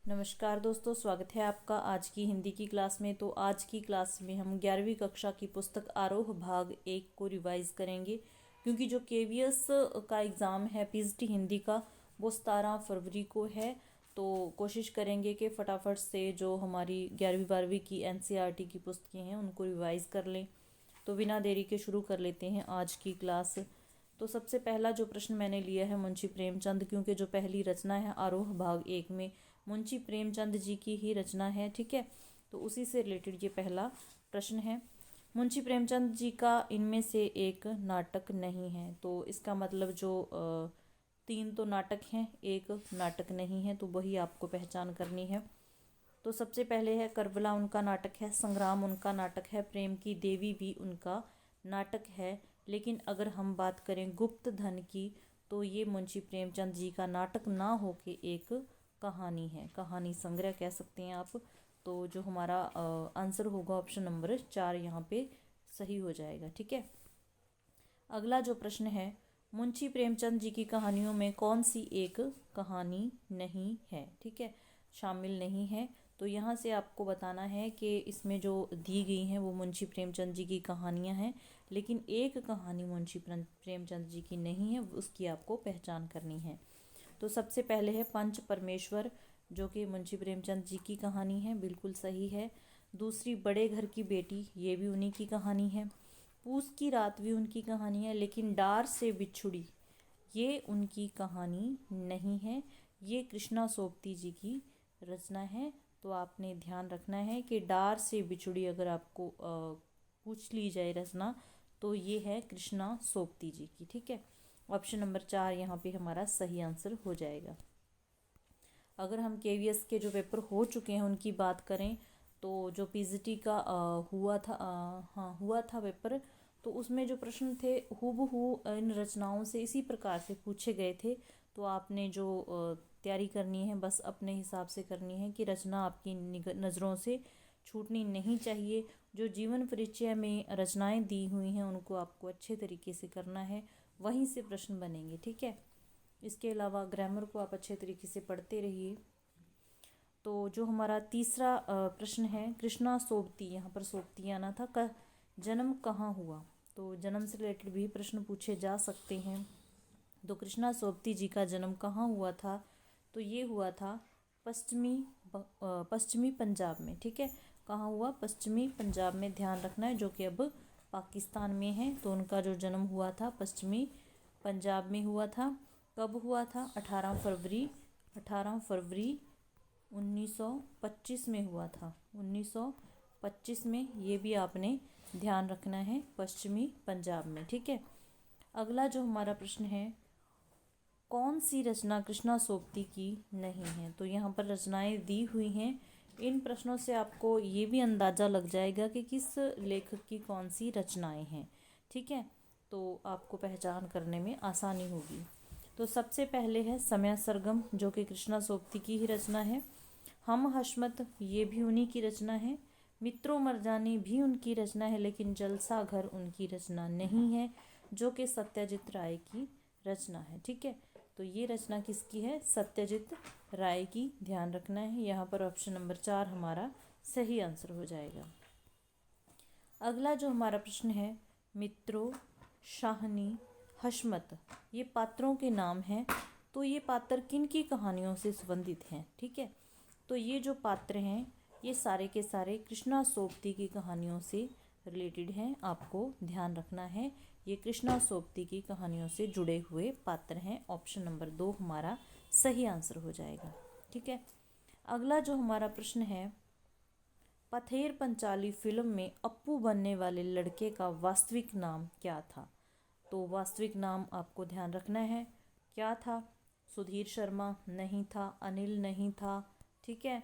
नमस्कार दोस्तों, स्वागत है आपका आज की हिंदी की क्लास में। तो आज की क्लास में हम 11वीं कक्षा की पुस्तक आरोह भाग 1 को रिवाइज करेंगे, क्योंकि जो केवीएस का एग्ज़ाम है पीजीटी हिंदी का वो 17 फरवरी को है। तो कोशिश करेंगे कि फटाफट से जो हमारी 11वीं 12वीं की एनसीईआरटी की पुस्तकें हैं उनको रिवाइज कर लें। तो बिना देरी के शुरू कर लेते हैं आज की क्लास। तो सबसे पहला जो प्रश्न मैंने लिया है मुंशी प्रेमचंद, क्योंकि जो पहली रचना है आरोह भाग 1 में मुंशी प्रेमचंद जी की ही रचना है, ठीक है। तो उसी से रिलेटेड ये पहला प्रश्न है। मुंशी प्रेमचंद जी का इनमें से एक नाटक नहीं है। तो इसका मतलब जो 3 तो नाटक हैं, एक नाटक नहीं है, तो वही आपको पहचान करनी है। तो सबसे पहले है करबला उनका नाटक है, संग्राम उनका नाटक है, प्रेम की देवी भी उनका नाटक है। लेकिन अगर हम बात करें गुप्त धन की, तो ये मुंशी प्रेमचंद जी का नाटक ना होके एक कहानी है, कहानी संग्रह कह सकते हैं आप। तो जो हमारा आंसर होगा ऑप्शन नंबर 4 यहाँ पे सही हो जाएगा, ठीक है। अगला जो प्रश्न है, मुंशी प्रेमचंद जी की कहानियों में कौन सी एक कहानी नहीं है, ठीक है, शामिल नहीं है। तो यहाँ से आपको बताना है कि इसमें जो दी गई हैं वो मुंशी प्रेमचंद जी की कहानियाँ हैं, लेकिन एक कहानी मुंशी प्रेमचंद जी की नहीं है, उसकी आपको पहचान करनी है। तो सबसे पहले है पंच परमेश्वर, जो कि मुंशी प्रेमचंद जी की कहानी है, बिल्कुल सही है। दूसरी बड़े घर की बेटी, ये भी उन्हीं की कहानी है। पूस की रात भी उनकी कहानी है, लेकिन डार से बिछुड़ी ये उनकी कहानी नहीं है, ये कृष्णा सोबती जी की रचना है। तो आपने ध्यान रखना है कि डार से बिछुड़ी अगर आपको पूछ ली जाए रचना, तो ये है कृष्णा सोबती जी की, ठीक है। ऑप्शन नंबर 4 यहाँ पे हमारा सही आंसर हो जाएगा। अगर हम केवीएस के जो पेपर हो चुके हैं उनकी बात करें, तो जो पीजीटी का हुआ था पेपर, तो उसमें जो प्रश्न थे हूबहू इन रचनाओं से इसी प्रकार से पूछे गए थे। तो आपने जो तैयारी करनी है बस अपने हिसाब से करनी है कि रचना आपकी नज़रों से छूटनी नहीं चाहिए। जो जीवन परिचय में रचनाएं दी हुई हैं उनको आपको अच्छे तरीके से करना है, वहीं से प्रश्न बनेंगे, ठीक है। इसके अलावा ग्रामर को आप अच्छे तरीके से पढ़ते रहिए। तो जो हमारा तीसरा प्रश्न है, कृष्णा सोबती, यहाँ पर सोबती आना था, का जन्म कहाँ हुआ। तो जन्म से रिलेटेड भी प्रश्न पूछे जा सकते हैं। तो कृष्णा सोबती जी का जन्म कहाँ हुआ था, तो ये हुआ था पश्चिमी पंजाब में, ठीक है। कहाँ हुआ, पश्चिमी पंजाब में, ध्यान रखना है, जो कि अब पाकिस्तान में है। तो उनका जो जन्म हुआ था पश्चिमी पंजाब में हुआ था। कब हुआ था, 18 फरवरी 1925 में हुआ था, 1925 में। ये भी आपने ध्यान रखना है, पश्चिमी पंजाब में, ठीक है। अगला जो हमारा प्रश्न है, कौन सी रचना कृष्णा सोबती की नहीं है। तो यहाँ पर रचनाएं दी हुई हैं। इन प्रश्नों से आपको ये भी अंदाज़ा लग जाएगा कि किस लेखक की कौन सी रचनाएं हैं, ठीक है। तो आपको पहचान करने में आसानी होगी। तो सबसे पहले है समय सरगम, जो कि कृष्णा सोबती की ही रचना है। हम हशमत, ये भी उन्हीं की रचना है। मित्रों मरजानी भी उनकी रचना है, लेकिन जलसा घर उनकी रचना नहीं है, जो कि सत्यजीत राय की रचना है, ठीक है। तो ये रचना किसकी है, सत्यजीत राय की, ध्यान रखना है। यहाँ पर ऑप्शन नंबर 4 हमारा सही आंसर हो जाएगा। अगला जो हमारा प्रश्न है, मित्रों, शाहनी, हशमत, ये पात्रों के नाम हैं। तो ये पात्र किन की कहानियों से संबंधित हैं, ठीक है। तो ये जो पात्र हैं ये सारे के सारे कृष्णा सोबती की कहानियों से रिलेटेड हैं, आपको ध्यान रखना है। ये कृष्णा सोबती की कहानियों से जुड़े हुए पात्र हैं। ऑप्शन नंबर 2 हमारा सही आंसर हो जाएगा, ठीक है। अगला जो हमारा प्रश्न है, पथेर पंचाली फिल्म में अप्पू बनने वाले लड़के का वास्तविक नाम क्या था। तो वास्तविक नाम आपको ध्यान रखना है, क्या था। सुधीर शर्मा नहीं था, अनिल नहीं था, ठीक है।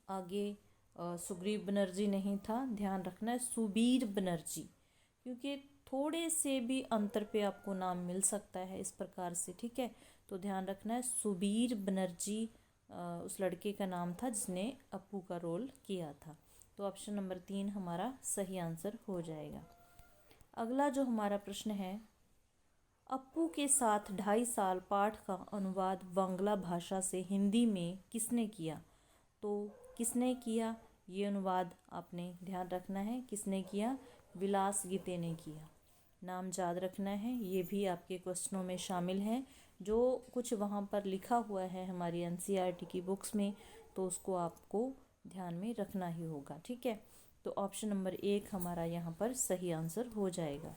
आगे सुग्रीव बनर्जी नहीं था, ध्यान रखना है सुबीर बनर्जी, क्योंकि थोड़े से भी अंतर पे आपको नाम मिल सकता है इस प्रकार से, ठीक है। तो ध्यान रखना है सुबीर बनर्जी उस लड़के का नाम था जिसने अप्पू का रोल किया था। तो ऑप्शन नंबर 3 हमारा सही आंसर हो जाएगा। अगला जो हमारा प्रश्न है, अप्पू के साथ 2.5 साल पाठ का अनुवाद बांग्ला भाषा से हिंदी में किसने किया? तो किसने किया ये अनुवाद आपने ध्यान रखना है, किसने किया? विलास गीते ने किया। नाम याद रखना है, ये भी आपके क्वेश्चनों में शामिल है। जो कुछ वहाँ पर लिखा हुआ है हमारी एनसीईआरटी की बुक्स में, तो उसको आपको ध्यान में रखना ही होगा, ठीक है। तो ऑप्शन नंबर 1 हमारा यहाँ पर सही आंसर हो जाएगा।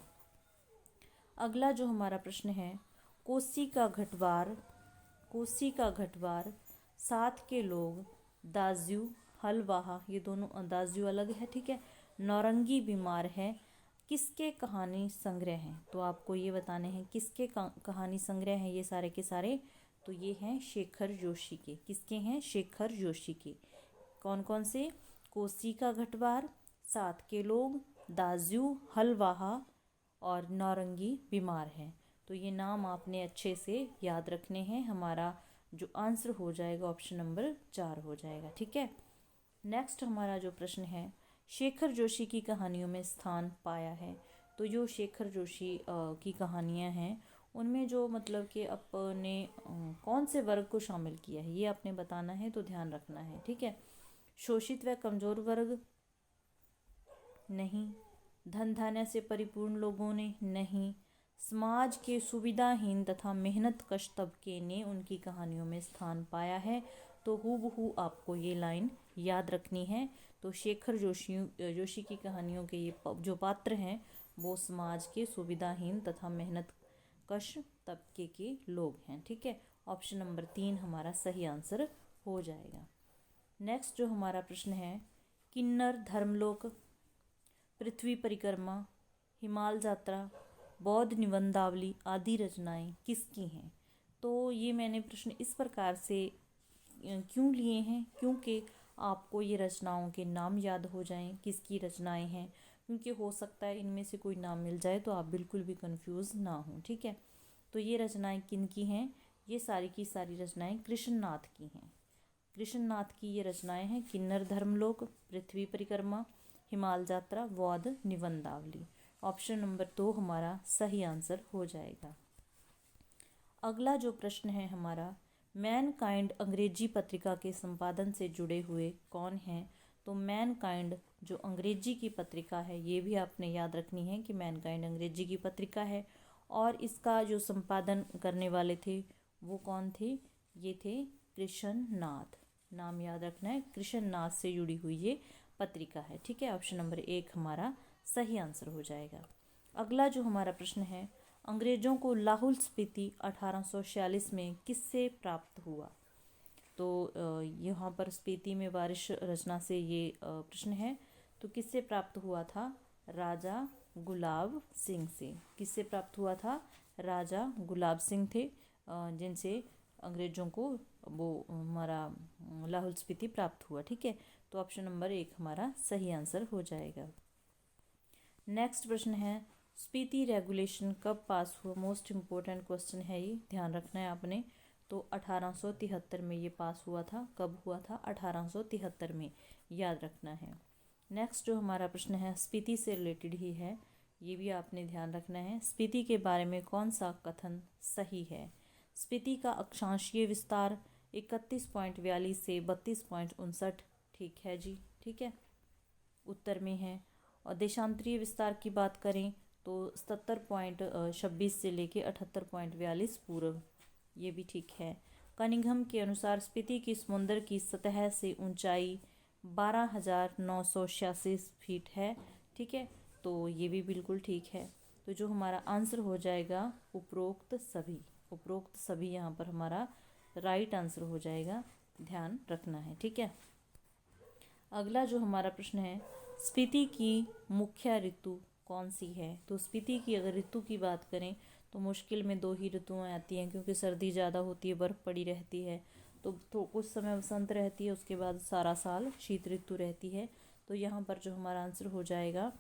अगला जो हमारा प्रश्न है, कोसी का घटवार, साथ के लोग, दाज्यू, हलवाहा, ये दोनों दाज्यू अलग है, ठीक है। नौरंगी बीमार है, किसके कहानी संग्रह हैं? तो आपको ये बताने हैं किसके कहानी संग्रह हैं ये सारे के सारे। तो ये हैं शेखर जोशी के। किसके हैं? शेखर जोशी के। कौन कौन से? कोसी का घटवार, साथ के लोग, दाज्यू, हलवाहा और नौरंगी बीमार है। तो ये नाम आपने अच्छे से याद रखने हैं। हमारा जो आंसर हो जाएगा ऑप्शन नंबर 4 हो जाएगा, ठीक है। नेक्स्ट हमारा जो प्रश्न है, शेखर जोशी की कहानियों में स्थान पाया है। तो जो शेखर जोशी की कहानियाँ हैं उनमें जो मतलब कि अपने कौन से वर्ग को शामिल किया है ये आपने बताना है, तो ध्यान रखना है, ठीक है। शोषित व कमजोर वर्ग नहीं, धन धान्य से परिपूर्ण लोगों ने नहीं, समाज के सुविधाहीन तथा मेहनत कश तबके ने उनकी कहानियों में स्थान पाया है। तो हूबहू आपको ये लाइन याद रखनी है। तो शेखर जोशी की कहानियों के ये जो पात्र हैं वो समाज के सुविधाहीन तथा मेहनत कश तबके के लोग हैं, ठीक है। ऑप्शन नंबर 3 हमारा सही आंसर हो जाएगा। नेक्स्ट जो हमारा प्रश्न है, किन्नर धर्मलोक, पृथ्वी परिक्रमा, हिमाल यात्रा, बौद्ध निबंधावली आदि रचनाएं किसकी हैं? तो ये मैंने प्रश्न इस प्रकार से क्यों लिए हैं, क्योंकि आपको ये रचनाओं के नाम याद हो जाएं, किसकी रचनाएं हैं, क्योंकि हो सकता है इनमें से कोई नाम मिल जाए तो आप बिल्कुल भी कंफ्यूज ना हो, ठीक है। तो ये रचनाएं किन की हैं? ये सारी की सारी रचनाएं कृष्णनाथ की हैं। कृष्णनाथ की ये रचनाएं हैं, किन्नर धर्मलोक, पृथ्वी परिक्रमा, हिमाल यात्रा, बौद्ध निबंधावली। ऑप्शन नंबर 2 हमारा सही आंसर हो जाएगा। अगला जो प्रश्न है हमारा, मैनकाइंड अंग्रेजी पत्रिका के संपादन से जुड़े हुए कौन हैं? तो मैनकाइंड जो अंग्रेजी की पत्रिका है ये भी आपने याद रखनी है कि मैनकाइंड अंग्रेजी की पत्रिका है, और इसका जो संपादन करने वाले थे वो कौन थे? ये थे कृष्णनाथ। नाम याद रखना है, कृष्णनाथ से जुड़ी हुई ये पत्रिका है, ठीक है। ऑप्शन नंबर 1 हमारा सही आंसर हो जाएगा। अगला जो हमारा प्रश्न है, अंग्रेजों को लाहौल स्पीति 1846 में किससे प्राप्त हुआ? तो यहाँ पर स्पीति में बारिश रचना से ये प्रश्न है। तो किससे प्राप्त हुआ था? राजा गुलाब सिंह से। किससे प्राप्त हुआ था? राजा गुलाब सिंह थे जिनसे अंग्रेजों को वो हमारा लाहौल स्पीति प्राप्त हुआ, ठीक है। तो ऑप्शन नंबर 1 हमारा सही आंसर हो जाएगा। नेक्स्ट प्रश्न है, स्पीति रेगुलेशन कब पास हुआ? मोस्ट इम्पोर्टेंट क्वेश्चन है ये, ध्यान रखना है आपने। तो 1873 में ये पास हुआ था। कब हुआ था? 1873 में, याद रखना है। नेक्स्ट जो हमारा प्रश्न है स्पीति से रिलेटेड ही है, ये भी आपने ध्यान रखना है। स्पीति के बारे में कौन सा कथन सही है? स्पीति का अक्षांशीय विस्तार 31.42 से 32.59, ठीक है जी, ठीक है, उत्तर में है। और देशांतरीय विस्तार की बात करें तो 77.26 से लेके 78.42 पूर्व, ये भी ठीक है। कनिंघम के अनुसार स्पीति की समुद्र की सतह से ऊंचाई 12,986 फीट है, ठीक है। तो ये भी बिल्कुल ठीक है। तो जो हमारा आंसर हो जाएगा उपरोक्त सभी यहाँ पर हमारा राइट आंसर हो जाएगा, ध्यान रखना है, ठीक है। अगला जो हमारा प्रश्न है, स्पीति की मुख्य ऋतु कौन सी है? तो स्पीति की अगर ऋतु की बात करें तो मुश्किल में 2 ही ऋतुएं आती हैं, क्योंकि सर्दी ज़्यादा होती है, बर्फ़ पड़ी रहती है। तो कुछ समय बसंत रहती है, उसके बाद सारा साल शीत ऋतु रहती है। तो यहाँ पर जो हमारा आंसर हो जाएगा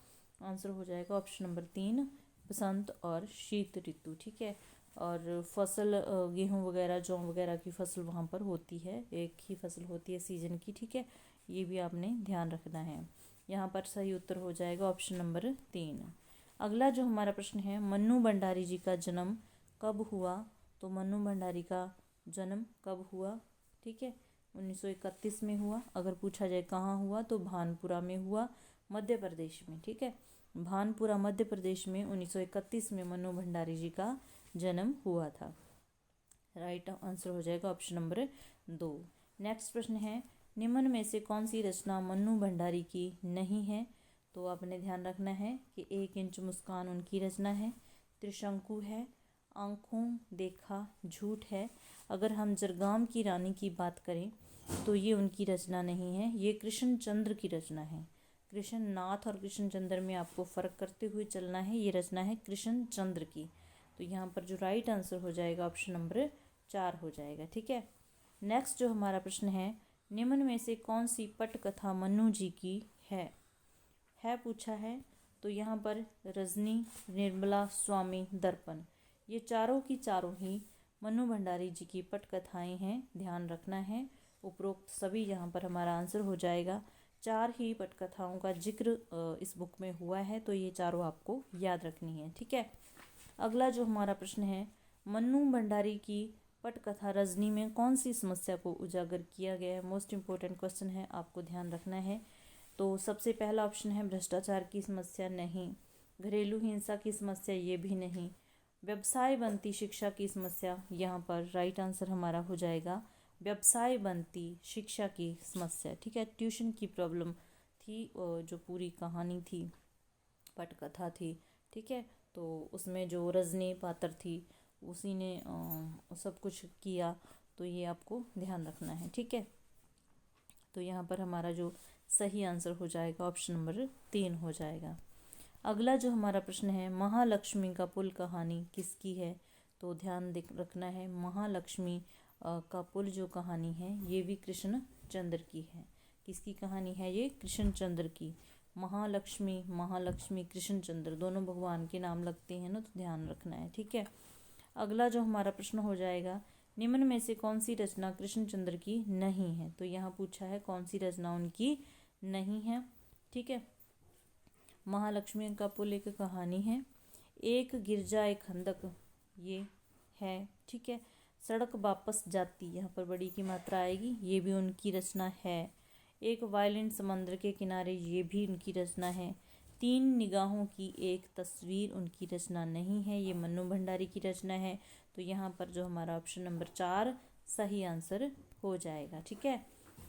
ऑप्शन नंबर 3 बसंत और शीत ऋतु, ठीक है। और फसल गेहूँ वगैरह जौ वगैरह की फसल वहाँ पर होती है, एक ही फसल होती है सीजन की, ठीक है। ये भी आपने ध्यान रखना है। यहाँ पर सही उत्तर हो जाएगा ऑप्शन नंबर 3। अगला जो हमारा प्रश्न है, मन्नू भंडारी जी का जन्म कब हुआ, तो मन्नू भंडारी का जन्म कब हुआ, ठीक है, 1931 में हुआ। अगर पूछा जाए कहाँ हुआ तो भानपुरा में हुआ, मध्य प्रदेश में, ठीक है, भानपुरा मध्य प्रदेश में 1931 में मन्नू भंडारी जी का जन्म हुआ था। राइट आंसर हो जाएगा ऑप्शन नंबर 2। नेक्स्ट प्रश्न है, निम्न में से कौन सी रचना मन्नू भंडारी की नहीं है, तो आपने ध्यान रखना है कि 1 इंच मुस्कान उनकी रचना है, त्रिशंकु है, आंखों देखा झूठ है। अगर हम जरगाम की रानी की बात करें तो ये उनकी रचना नहीं है, ये कृष्णचंद्र की रचना है। कृष्णनाथ और कृष्णचंद्र में आपको फ़र्क करते हुए चलना है, ये रचना है कृष्णचंद्र की। तो यहाँ पर जो राइट आंसर हो जाएगा ऑप्शन नंबर 4 हो जाएगा, ठीक है। नेक्स्ट जो हमारा प्रश्न है, निम्न में से कौन सी पटकथा मन्नू जी की है पूछा है, तो यहाँ पर रजनी, निर्मला, स्वामी, दर्पण, ये चारों की चारों ही मन्नू भंडारी जी की पटकथाएं हैं, ध्यान रखना है। उपरोक्त सभी यहाँ पर हमारा आंसर हो जाएगा। 4 ही पटकथाओं का जिक्र इस बुक में हुआ है, तो ये चारों आपको याद रखनी है, ठीक है। अगला जो हमारा प्रश्न है, मन्नू भंडारी की पटकथा रजनी में कौन सी समस्या को उजागर किया गया है, मोस्ट इम्पोर्टेंट क्वेश्चन है, आपको ध्यान रखना है। तो सबसे पहला ऑप्शन है भ्रष्टाचार की समस्या, नहीं। घरेलू हिंसा की समस्या, ये भी नहीं। व्यवसाय बनती शिक्षा की समस्या, यहाँ पर राइट आंसर हमारा हो जाएगा व्यवसाय बनती शिक्षा की समस्या, ठीक है। ट्यूशन की प्रॉब्लम थी, जो पूरी कहानी थी, पटकथा थी, ठीक है, तो उसमें जो रजनी पात्र थी उसी ने सब कुछ किया, तो ये आपको ध्यान रखना है, ठीक है। तो यहाँ पर हमारा जो सही आंसर हो जाएगा ऑप्शन नंबर 3 हो जाएगा। अगला जो हमारा प्रश्न है, महालक्ष्मी का पुल कहानी किसकी है, तो ध्यान रखना है, महालक्ष्मी का पुल जो कहानी है ये भी कृष्णचंद्र की है। किसकी कहानी है ये, कृष्णचंद्र की। महालक्ष्मी कृष्णचंद्र दोनों भगवान के नाम लगते हैं ना, तो ध्यान रखना है, ठीक है। अगला जो हमारा प्रश्न हो जाएगा, निम्न में से कौन सी रचना कृष्णचंद्र की नहीं है, तो यहाँ पूछा है कौन सी रचना उनकी नहीं है, ठीक है। महालक्ष्मी का पुल एक कहानी है, एक गिरजा एक खंदक ये है, ठीक है। सड़क वापस जाती, यहाँ पर बड़ी की मात्रा आएगी, ये भी उनकी रचना है। एक वायलिन समंदर के किनारे, ये भी उनकी रचना है। 3 निगाहों की एक तस्वीर उनकी रचना नहीं है, ये मन्नू भंडारी की रचना है। तो यहाँ पर जो हमारा ऑप्शन नंबर 4 सही आंसर हो जाएगा, ठीक है।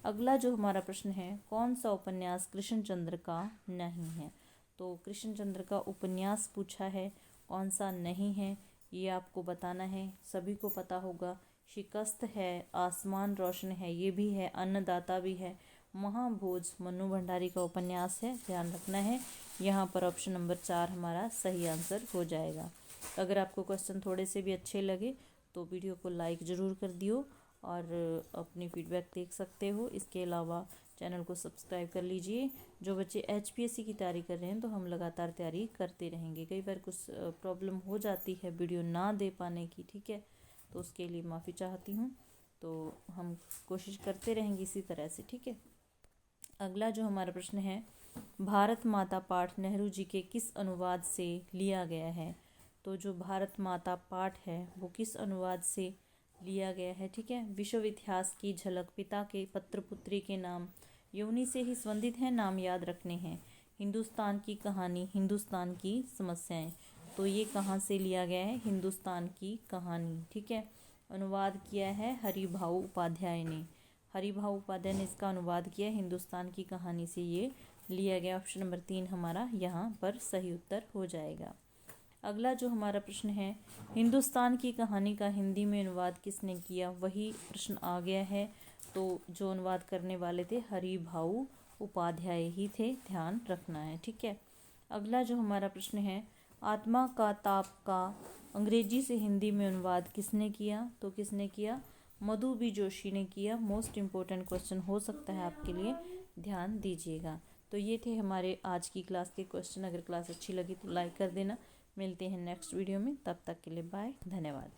अगला जो हमारा प्रश्न है, कौन सा उपन्यास कृष्णचंद्र का नहीं है, तो कृष्णचंद्र का उपन्यास पूछा है, कौन सा नहीं है ये आपको बताना है। सभी को पता होगा, शिकस्त है, आसमान रोशन है, ये भी है, अन्नदाता भी है, महाभोज मन्नू भंडारी का उपन्यास है, ध्यान रखना है। यहाँ पर ऑप्शन नंबर 4 हमारा सही आंसर हो जाएगा। अगर आपको क्वेश्चन थोड़े से भी अच्छे लगे तो वीडियो को लाइक ज़रूर कर दियो और अपनी फीडबैक देख सकते हो। इसके अलावा चैनल को सब्सक्राइब कर लीजिए। जो बच्चे HPSC की तैयारी कर रहे हैं तो हम लगातार तैयारी करते रहेंगे। कई बार कुछ प्रॉब्लम हो जाती है वीडियो ना दे पाने की, ठीक है, तो उसके लिए माफ़ी चाहती हूँ। तो हम कोशिश करते रहेंगे इसी तरह से, ठीक है। अगला जो हमारा प्रश्न है, भारत माता पाठ नेहरू जी के किस अनुवाद से लिया गया है, तो जो भारत माता पाठ है वो किस अनुवाद से लिया गया है, ठीक है। विश्व इतिहास की झलक, पिता के पत्र पुत्री के नाम, ये उन्हीं से ही संबंधित हैं, नाम याद रखने हैं। हिंदुस्तान की कहानी, हिंदुस्तान की समस्याएं, तो ये कहाँ से लिया गया है, हिंदुस्तान की कहानी, ठीक है। अनुवाद किया है हरिभाऊ उपाध्याय ने, हरिभाऊ उपाध्याय ने इसका अनुवाद किया, हिंदुस्तान की कहानी से ये लिया गया। ऑप्शन नंबर 3 हमारा यहाँ पर सही उत्तर हो जाएगा। अगला जो हमारा प्रश्न है, हिंदुस्तान की कहानी का हिंदी में अनुवाद किसने किया, वही प्रश्न आ गया है। तो जो अनुवाद करने वाले थे हरिभाऊ उपाध्याय ही थे, ध्यान रखना है, ठीक है। अगला जो हमारा प्रश्न है, आत्मा का ताप का अंग्रेजी से हिंदी में अनुवाद किसने किया, तो किसने किया, मधु बी जोशी ने किया। मोस्ट इम्पोर्टेंट क्वेश्चन हो सकता है आपके लिए, ध्यान दीजिएगा। तो ये थे हमारे आज की क्लास के क्वेश्चन। अगर क्लास अच्छी लगी तो लाइक कर देना। मिलते हैं नेक्स्ट वीडियो में, तब तक के लिए बाय, धन्यवाद।